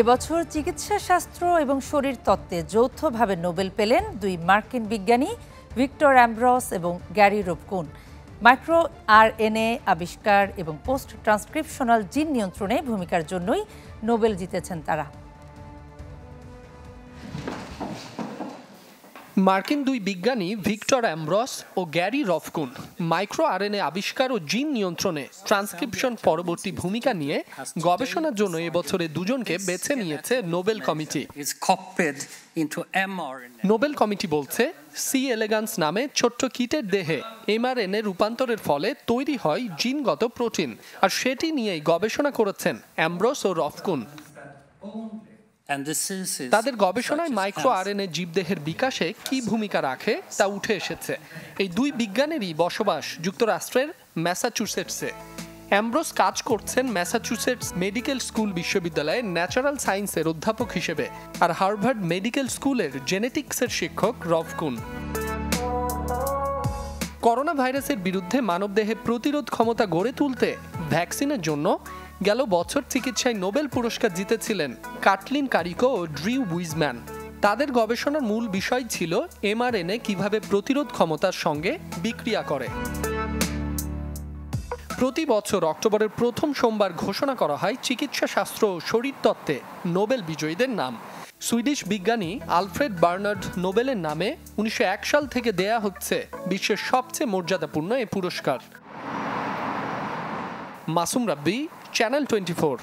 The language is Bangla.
এবছর চিকিৎসা শাস্ত্র এবং শরীরতত্ত্বে যৌথভাবে নোবেল পেলেন দুই মার্কিন বিজ্ঞানী ভিক্টর অ্যামব্রস এবং গ্যারি রোভকুন। মাইক্রো আরএনএ আবিষ্কার এবং পোস্ট ট্রান্সক্রিপশনাল জিন নিয়ন্ত্রণে ভূমিকার জন্যই নোবেল জিতেছেন তারা। মার্কিন দুই বিজ্ঞানী ভিক্টর অ্যামব্রস ও গ্যারি রভকুন মাইক্রো আরএনএ আবিষ্কার ও জিন নিয়ন্ত্রণে ট্রান্সক্রিপশন পরবর্তী ভূমিকা নিয়ে গবেষণার জন্য এবছরে দুজনকে বেছে নিয়েছে নোবেল কমিটি। নোবেল কমিটি বলছে, সি এলেগান্স নামে ছোট্ট কীটের দেহে এমআরএনএ রূপান্তরের ফলে তৈরি হয় জিনগত প্রোটিন, আর সেটি নিয়েই গবেষণা করেছেন অ্যামব্রস ও রভকুন। তাদের গবেষণায় মাইক্রো আরএনএ জীবদেহের বিকাশে কি ভূমিকা রাখে তা উঠে এসেছে। এই দুই বিজ্ঞানেরই বসবাস যুক্তরাষ্ট্রের ম্যাসাচুসেটসে। অ্যামব্রোস কাজ করছেন ম্যাসাচুসেটস মেডিকেল স্কুল বিশ্ববিদ্যালয়ে ন্যাচারাল সায়েন্সের অধ্যাপক হিসেবে, আর হার্ভার্ড মেডিকেল স্কুলের জেনেটিক্সের শিক্ষক রভকুন। করোনা ভাইরাসের বিরুদ্ধে মানবদেহে প্রতিরোধ ক্ষমতা গড়ে তুলতে ভ্যাকসিনের জন্য গেল বছর চিকিৎসায় নোবেল পুরস্কার জিতেছিলেন কাটলিন কারিকো ও ড্রিউ উইজম্যান। তাদের গবেষণার মূল বিষয় ছিল এমআরএনএ কিভাবে প্রতিরোধ ক্ষমতার সঙ্গে বিক্রিয়া করে। প্রতি বছর অক্টোবরের প্রথম সোমবার ঘোষণা করা হয় চিকিৎসা শাস্ত্র ও শরীরতত্ত্বে নোবেল বিজয়ীদের নাম। সুইডিশ বিজ্ঞানী আলফ্রেড বার্নার্ড নোবেলের নামে 1901 সাল থেকে দেয়া হচ্ছে বিশ্বের সবচেয়ে মর্যাদাপূর্ণ এই পুরস্কার। মাসুম রাব্বি, চ্যানেল 24।